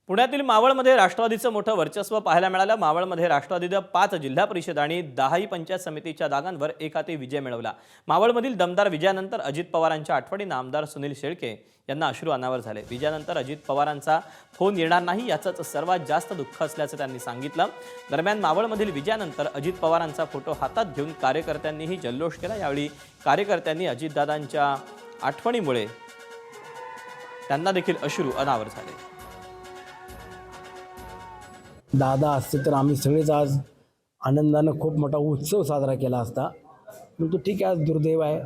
पुण्यातील मावळमध्ये राष्ट्रवादीचं मोठं वर्चस्व पाहायला मिळालं। मावळमध्ये राष्ट्रवादीने 5 जिल्हा परिषद आणि 10 पंचायत समितीच्या जागांवर एकाती विजय मिळवला। मावळमधील दमदार विजयानंतर अजित पवारांच्या आठवणीने आमदार सुनील शेळके यांना अश्रू अनावर झाले। विजयानंतर अजित पवारांचा फोन येणार नाही याचंच सर्वात जास्त दुःख असल्याचं त्यांनी सांगितलं। दरम्यान मावळमधील विजयानंतर अजित पवारांचा फोटो हातात घेऊन कार्यकर्त्यांनीही जल्लोष केला। यावेळी कार्यकर्त्यांनी अजितदादांच्या आठवणीमुळे त्यांना देखील अश्रू अनावर झाले। दादा असते तर आम्ही सगळेच आज आनंदानं खूप मोठा उत्सव साजरा केला असता। परंतु ठीक आहे, आज दुर्दैव आहे।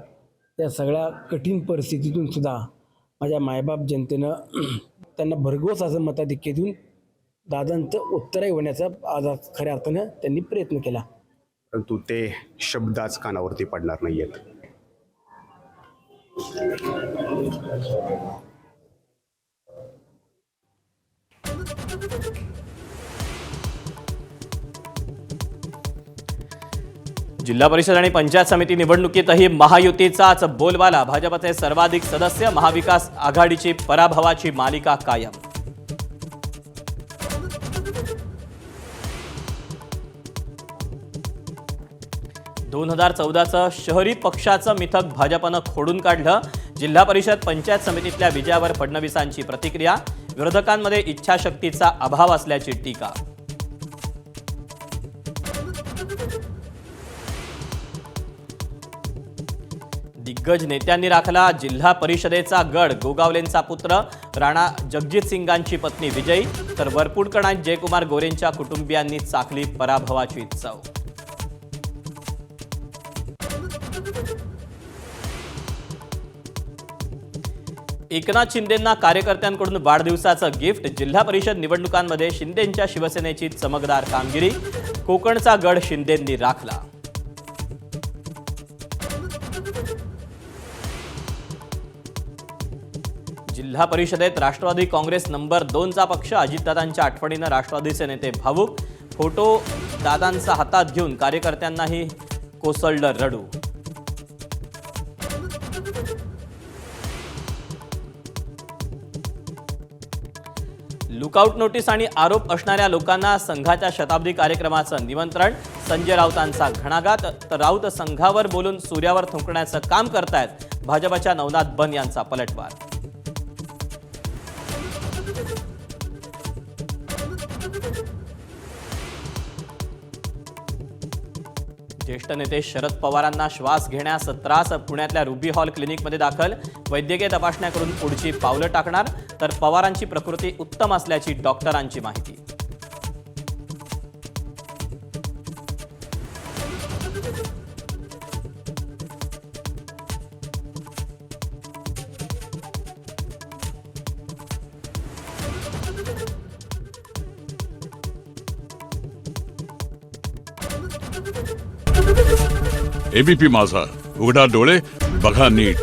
त्या सगळ्या कठीण परिस्थितीतून सुद्धा माझ्या मायबाप जनतेनं त्यांना भरघोस असं मताधिक्य देऊन दादांचं उत्तराई होण्याचा आज खऱ्या अर्थानं त्यांनी प्रयत्न केला। परंतु ते शब्द आज कानावरती पडणार नाही आहेत। जिल्हा परिषद आणि पंचायत समिती निवडणुकीतही महायुतीचाच बोलबाला। भाजपचे सर्वाधिक सदस्य, महाविकास आघाडीची पराभवाची मालिका कायम। दोन 2014चं शहरी पक्षाचं मिथक भाजपनं खोडून काढलं। जिल्हा परिषद पंचायत समितीतल्या विजयावर फडणवीसांची प्रतिक्रिया, विरोधकांमध्ये इच्छाशक्तीचा अभाव असल्याची टीका। दिग्गज नेत्यांनी राखला जिल्हा परिषदेचा गड। गोगावलेंचा पुत्र राणा जगजित सिंगांची पत्नी विजयी, तर वरपुडकणात जयकुमार गोरेंच्या कुटुंबियांनी चाखली पराभवाची चव। एकनाथ शिंदेंना कार्यकर्त्यांकडून वाढदिवसाचं गिफ्ट। जिल्हा परिषद निवडणुकांमध्ये शिंदेंच्या शिवसेनेची चमकदार कामगिरी, कोकणचा गड शिंदेंनी राखला। जिल्हा परिषदेत राष्ट्रवादी काँग्रेस नंबर 2चा पक्ष। अजितदादांच्या आठवणीनं राष्ट्रवादीचे नेते भावुक, फोटो दादांचा हातात घेऊन कार्यकर्त्यांनाही कोसळलं रडू। लुकआउट नोटीस आणि आरोप असणाऱ्या लोकांना संघाच्या शताब्दी कार्यक्रमाचं निमंत्रण। संजय राऊतांचा घणाघात, तर राऊत संघावर बोलून सूर्यावर थुंकण्याचं काम करतायत। भाजपच्या नवनाथ बन यांचा पलटवार। ज्येष्ठ नेते शरद पवारांना श्वास घेण्यास त्रास, पुण्यातल्या रुबी हॉल क्लिनिकमध्ये दाखल। वैद्यकीय तपासण्या करून पुढची पावलं टाकणार, तर पवारांची प्रकृती उत्तम असल्याची डॉक्टरांची माहिती। एबीपी माझा, उघडा डोळे बघा नीट।